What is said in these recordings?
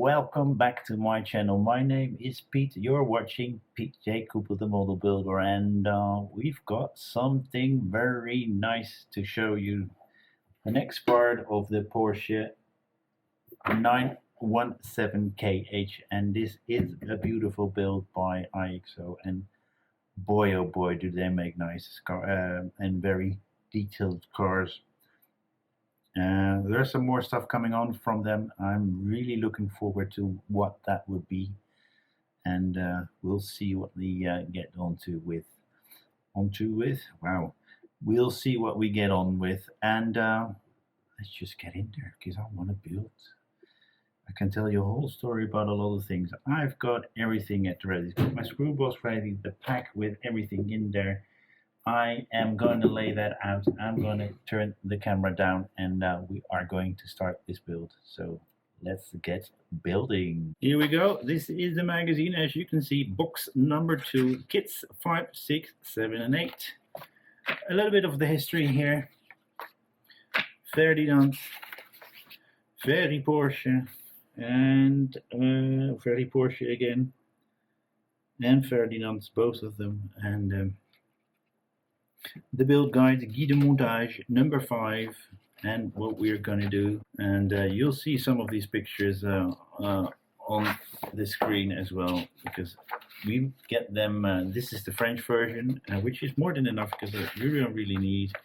welcome back to my channel. My name is Pete. You're watching Pete J. Cooper the Model Builder, and we've got something very nice to show you. The next part of the Porsche 917KH, and this is a beautiful build by IXO, and boy oh boy do they make nice and very detailed cars. There's some more stuff coming on from them. I'm really looking forward to what that would be, and we'll see what we get onto with. Wow, we'll see what we get on with, and let's just get in there because I want to build. I can tell you a whole story about a lot of things. I've got everything at ready. I've got my screw box ready, the pack with everything in there. I am going to lay that out. I'm going to turn the camera down, and we are going to start this build. So let's get building. Here we go. This is the magazine. As you can see, box number 2, kits 5, 6, 7, and 8. A little bit of the history here. Ferdinand, Ferry Porsche, and Ferry Porsche again, and Ferdinand's, both of them, and the build guide, guide de montage number 5, and what we're going to do. And you'll see some of these pictures on the screen as well, because we get them. This is the French version, which is more than enough because you don't really need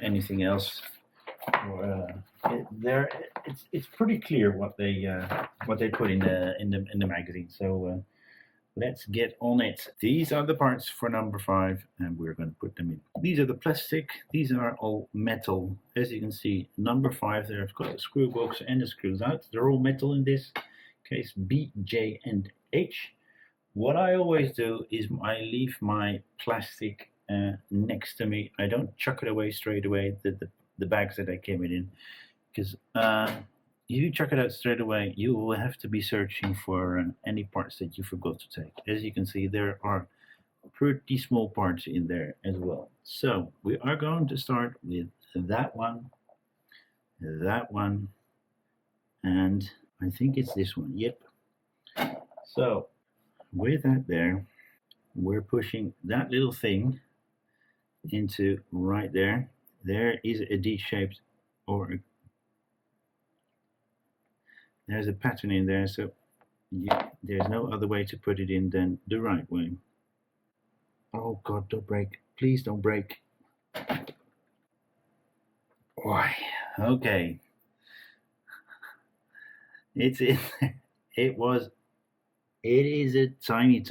anything else. It's pretty clear what they put in the magazine. So. Let's get on it. These are the parts for number 5, and we're going to put them in. These are the plastic. These are all metal. As you can see, number 5 there. I've got a screw box and the screws out. They're all metal in this case, B, J, and H. What I always do is I leave my plastic next to me. I don't chuck it away straight away, the bags that I came in, because if you chuck it out straight away, you will have to be searching for any parts that you forgot to take. As you can see, there are pretty small parts in there as well. So we are going to start with that one, and I think it's this one. Yep. So with that there, we're pushing that little thing into right there. There is a D-shaped or there's a pattern in there, so there's no other way to put it in than the right way. Oh God, don't break. Please don't break. Why? Okay. It's in there. It is a tiny,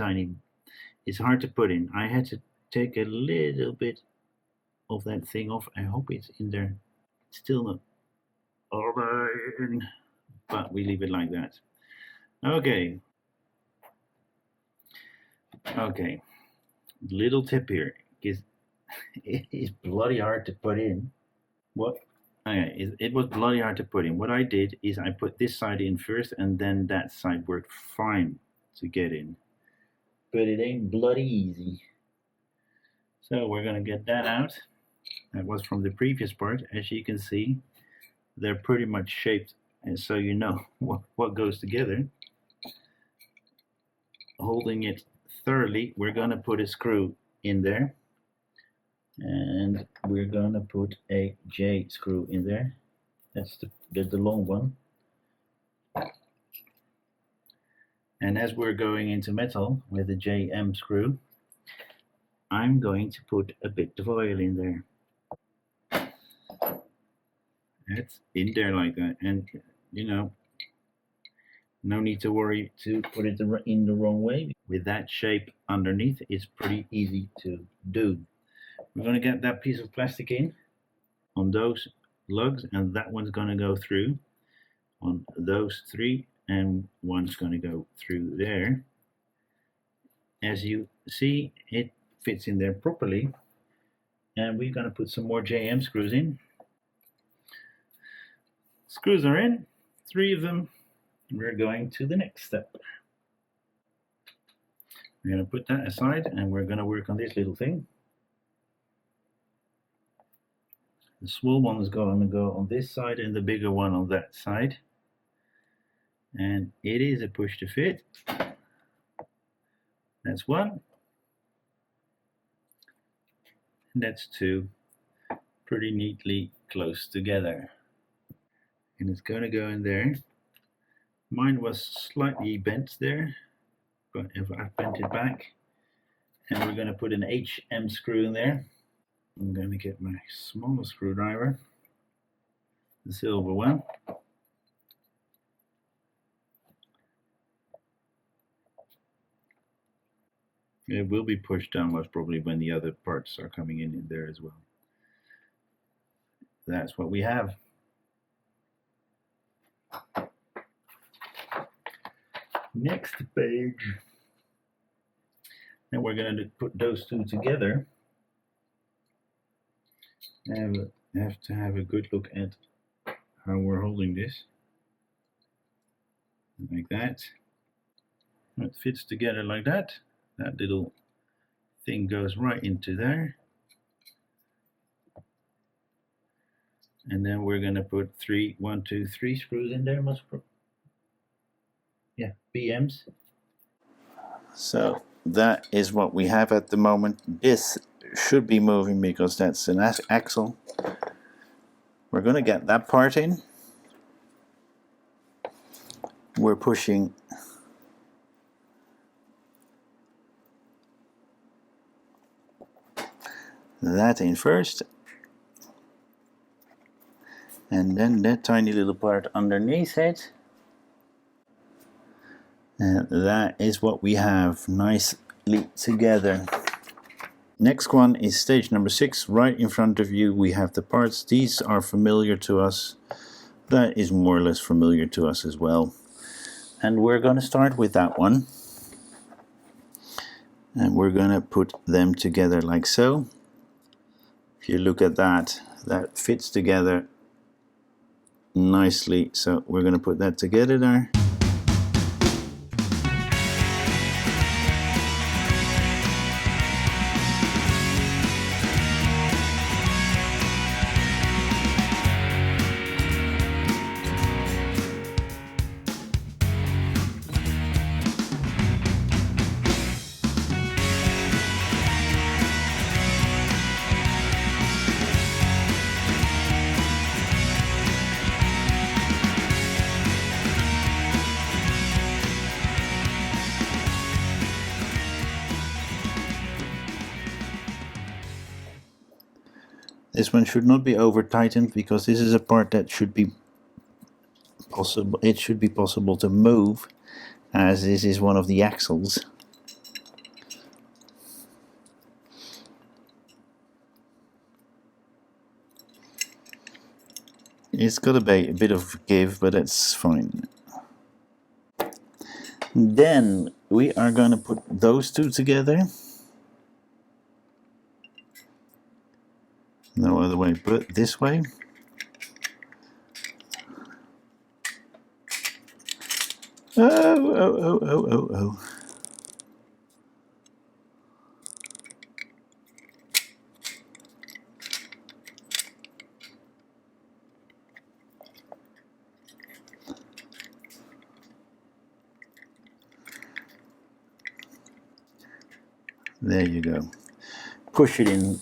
it's hard to put in. I had to take a little bit of that thing off. I hope it's in there. Still not. But we leave it like that. Okay. Little tip here, because it is bloody hard to put in. It was bloody hard to put in. What I did is I put this side in first, and then that side worked fine to get in. But it ain't bloody easy. So we're gonna get that out. That was from the previous part. As you can see, they're pretty much shaped, and so you know what goes together. Holding it thoroughly, we're going to put a screw in there, and we're going to put a J screw in there. That's the long one. And as we're going into metal with the JM screw, I'm going to put a bit of oil in there. It's in there like that, and you know, no need to worry to put it in the wrong way. With that shape underneath, it's pretty easy to do. We're going to get that piece of plastic in on those lugs, and that one's going to go through on those 3, and one's going to go through there. As you see, it fits in there properly, and we're going to put some more JM screws in. Screws are in, 3 of them. We're going to the next step. We're going to put that aside, and we're going to work on this little thing. The small one is going to go on this side, and the bigger one on that side. and it is a push to fit. That's one, and that's two, pretty neatly close together. And it's going to go in there. Mine was slightly bent there, but if I bent it back, and we're going to put an HM screw in there. I'm going to get my smaller screwdriver, the silver one. It will be pushed down most probably when the other parts are coming in there as well. That's what we have. Next page. Then we're going to put those two together. And we have to have a good look at how we're holding this. Like that. It fits together like that. That little thing goes right into there. And then we're going to put 3 screws in there, yeah, BMs. So that is what we have at the moment. This should be moving because that's an axle. We're going to get that part in. We're pushing that in first, and then that tiny little part underneath it, and that is what we have nicely together. Next one is stage number 6. Right in front of you we have the parts. These are familiar to us. That is more or less familiar to us as well, and we're going to start with that one, and we're going to put them together like so. If you look at that, that fits together nicely, so we're going to put that together there. This one should not be over tightened because this is a part that should be possible. It should be possible to move, as this is one of the axles. It's got a bit of give, but it's fine. Then we are going to put those two together. No other way but this way. Oh. There you go. Push it in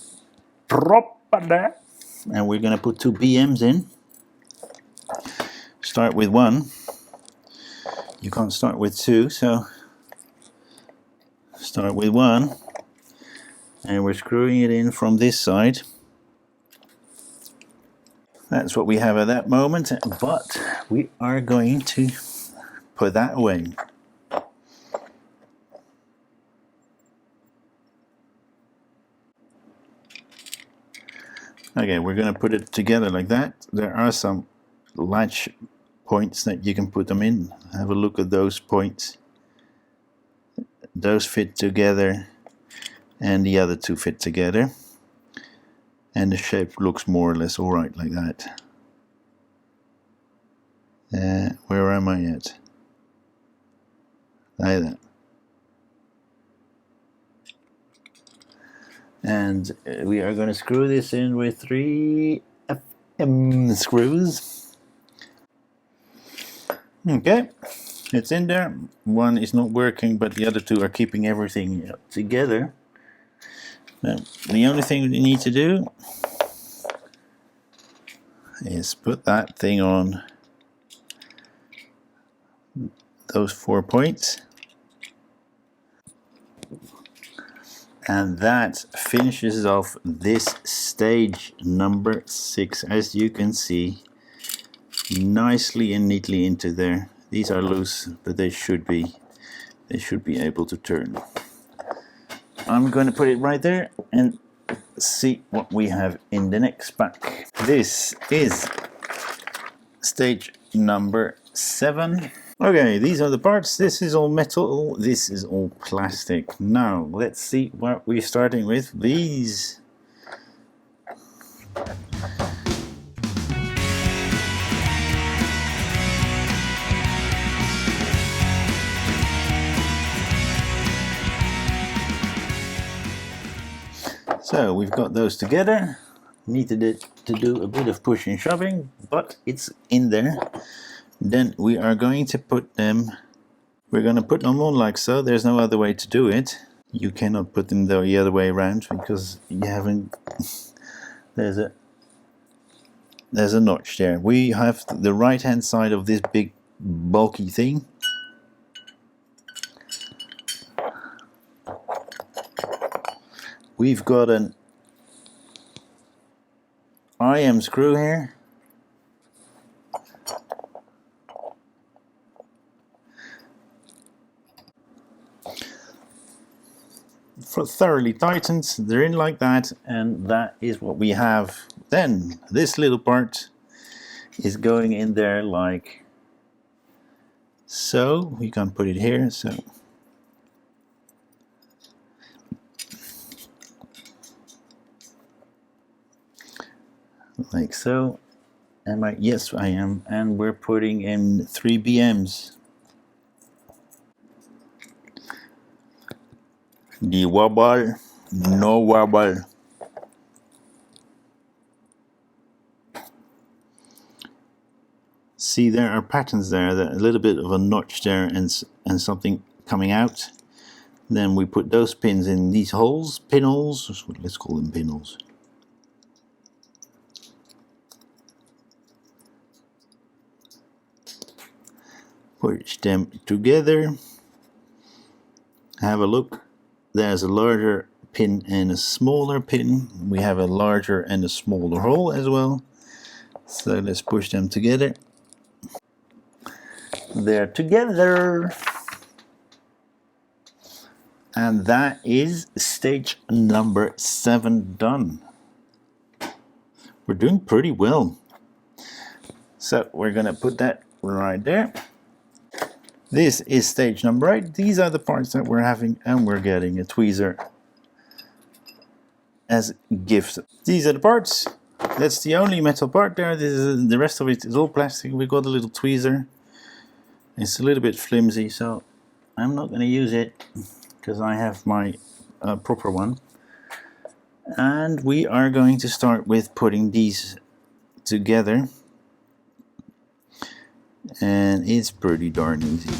proper there. And we're going to put 2 BMs in. Start with 1. You can't start with 2, so start with 1. And we're screwing it in from this side. That's what we have at that moment, but we are going to put that away. Okay, we're going to put it together like that. There are some latch points that you can put them in. Have a look at those points. Those fit together and the other two fit together. And the shape looks more or less alright like that. Where am I at? Like that. And we are going to screw this in with 3 FM screws. Okay, It's in there. One is not working, but the other two are keeping everything together. Now, the only thing we need to do is put that thing on those 4 points, and that finishes off this stage number 6, as you can see, nicely and neatly into there. These are loose, but they should be able to turn. I'm going to put it right there and see what we have in the next pack. This is stage number 7. Okay, these are the parts. This is all metal, this is all plastic. Now, let's see what we're starting with. These. So, we've got those together. Needed to do a bit of pushing and shoving, but it's in there. Then we are going to put them, we're going to put them on like so. There's no other way to do it. You cannot put them the other way around because you haven't, there's a notch there. We have the right hand side of this big bulky thing. We've got an IM screw here. For thoroughly tightened, they're in like that, and that is what we have. Then this little part is going in there like so. We can put it here, so like so. And yes, I am, and we're putting in 3 BMs. The wobble, no wobble. See, there are patterns there, that a little bit of a notch there and something coming out. Then we put those pins in these holes, pinholes, let's call them pinholes. Push them together. Have a look. There's a larger pin and a smaller pin. We have a larger and a smaller hole as well. So let's push them together. They're together. And that is stage number 7 done. We're doing pretty well. So we're gonna put that right there. This is stage number 8. These are the parts that we're having, and we're getting a tweezer as gift. These are the parts. That's the only metal part there. The rest of it is all plastic. We've got a little tweezer. It's a little bit flimsy, so I'm not going to use it because I have my proper one. And we are going to start with putting these together. And it's pretty darn easy.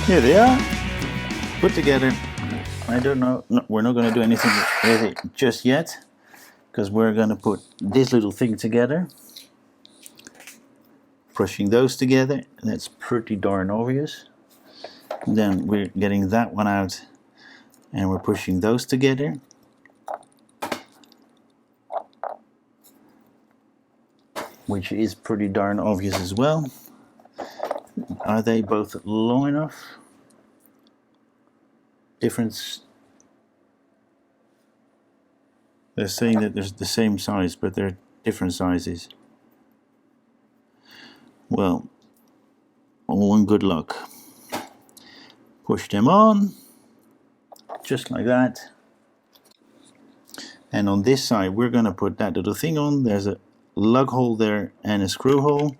Here they are, put together. I don't know, no, we're not going to do anything with it just yet, because we're going to put this little thing together. Pushing those together, that's pretty darn obvious. Then we're getting that one out and we're pushing those together. Which is pretty darn obvious as well. Are they both long enough? Difference. They're saying that there's the same size, but they're different sizes. Well, all in good luck. Push them on, just like that. And on this side, we're going to put that little thing on. There's a lug hole there and a screw hole.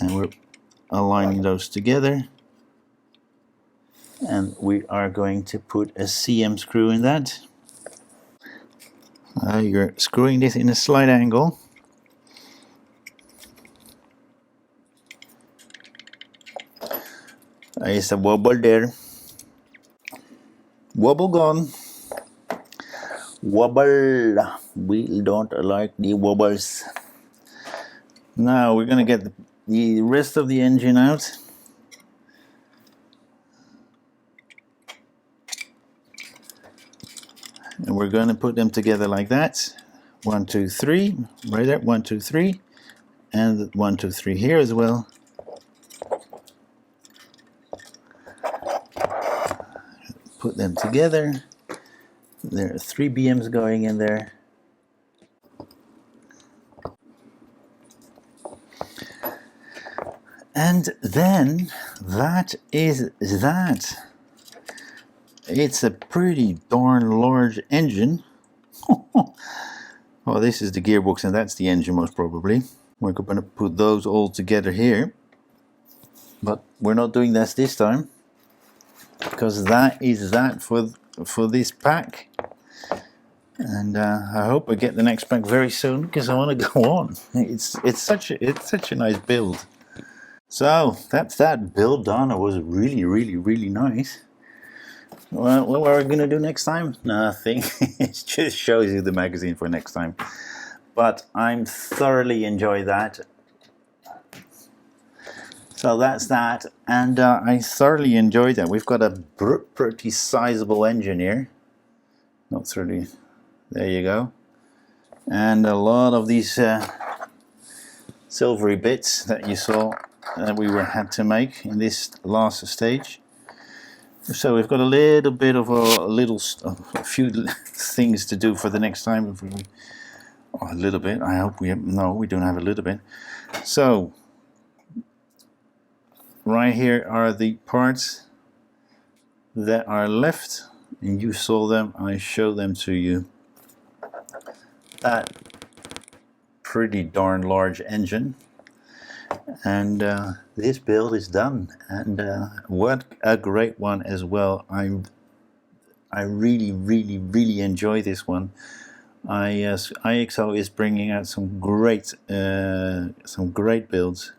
And we're aligning those together. and we are going to put a CM screw in that. You're screwing this in a slight angle. There's a wobble there. Wobble gone. Wobble. We don't like the wobbles. Now we're going to get the rest of the engine out. And we're going to put them together like that. 1, 2, 3. Right there. 1, 2, 3. And 1, 2, 3 here as well. Put them together. There are 3 BMs going in there. And then that is that. It's a pretty darn large engine. Well, this is the gearbox and that's the engine most probably. We're going to put those all together here. But we're not doing this time. Because that is that for this pack. And I hope I get the next pack very soon because I want to go on. It's such a nice build. So that's that build done. It was really nice. Well, what are we gonna do next time? Nothing. It just shows you the magazine for next time. But I'm thoroughly enjoy that. So that's that, and I thoroughly enjoyed that. We've got a pretty sizable engine here. Not 30. There you go. And a lot of these silvery bits that you saw that we had to make in this last stage. So we've got a little bit of a few things to do for the next time. Oh, a little bit. I hope we don't have a little bit. So right here are the parts that are left, and you saw them. I showed them to you. That pretty darn large engine. And this build is done, and what a great one as well. I really enjoy this one. IXO is bringing out some great builds.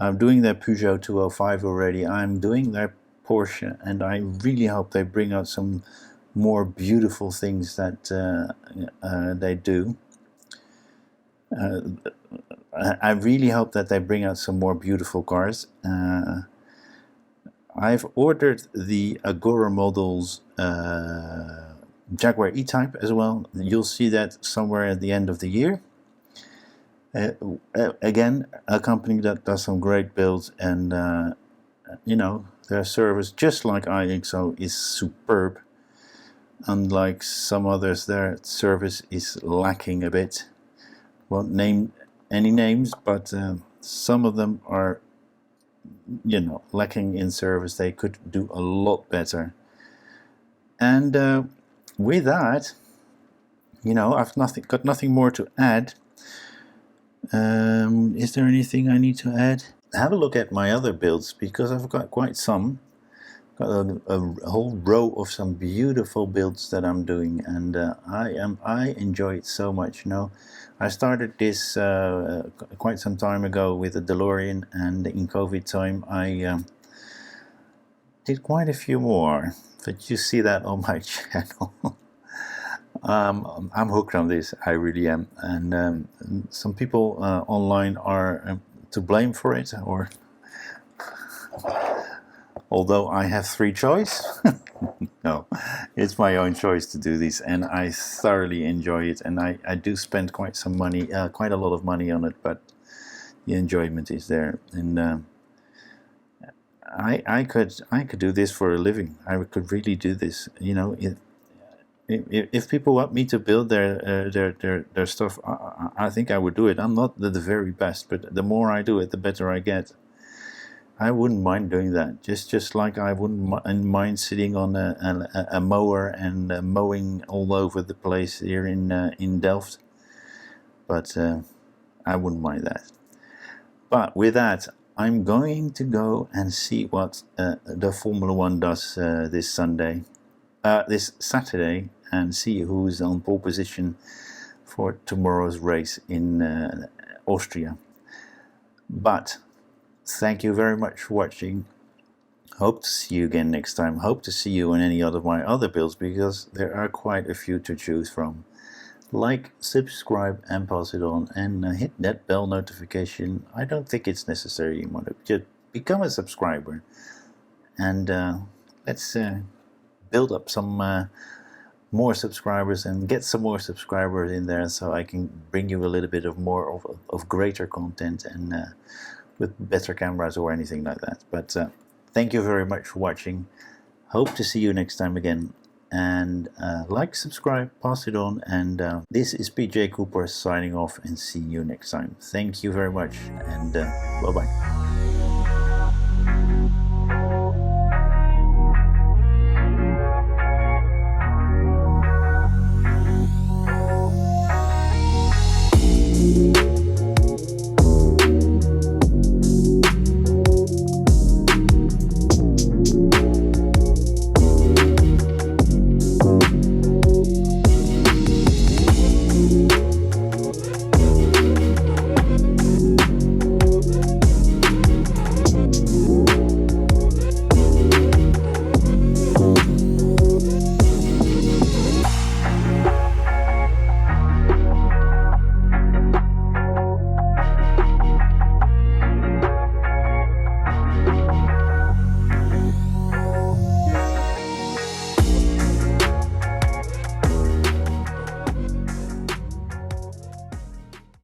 I'm doing their Peugeot 205 already. I'm doing their Porsche, and I really hope they bring out some more beautiful things that they do. I really hope that they bring out some more beautiful cars. I've ordered the Agora models Jaguar E-Type as well. You'll see that somewhere at the end of the year. Again, a company that does some great builds, and you know, their service, just like IXO, is superb. Unlike some others, their service is lacking a bit. Won't name any names, but some of them are, you know, lacking in service. They could do a lot better. And with that, you know, I've got nothing more to add. Is there anything I need to add? Have a look at my other builds, because I've got quite some. Got a whole row of some beautiful builds that I'm doing, and I enjoy it so much. You know, I started this quite some time ago with the Delorean, and in COVID time I did quite a few more. But you see that on my channel. I'm hooked on this. I really am, and some people online are to blame for it, or although I have free choice. No, it's my own choice to do this, and I thoroughly enjoy it, and I do spend quite some money, quite a lot of money on it, but the enjoyment is there. And I could do this for a living. I could really do this, you know. If people want me to build their stuff, I think I would do it. I'm not the very best, but the more I do it, the better I get. I wouldn't mind doing that. Just like I wouldn't mind sitting on a mower and mowing all over the place here in Delft. But I wouldn't mind that. But with that, I'm going to go and see what the Formula One does this Saturday, and see who's on pole position for tomorrow's race in Austria. But thank you very much for watching. Hope to see you again next time. Hope to see you on any other of my other builds, because there are quite a few to choose from. Like, subscribe and pass it on, and hit that bell notification. I don't think it's necessary anymore. Just become a subscriber, and let's build up some more subscribers and get some more subscribers in there, so I can bring you a little bit of greater content, and with better cameras or anything like that. But thank you very much for watching. Hope to see you next time again. And like, subscribe, pass it on, and this is PJ Cooper signing off, and see you next time. Thank you very much, and bye bye.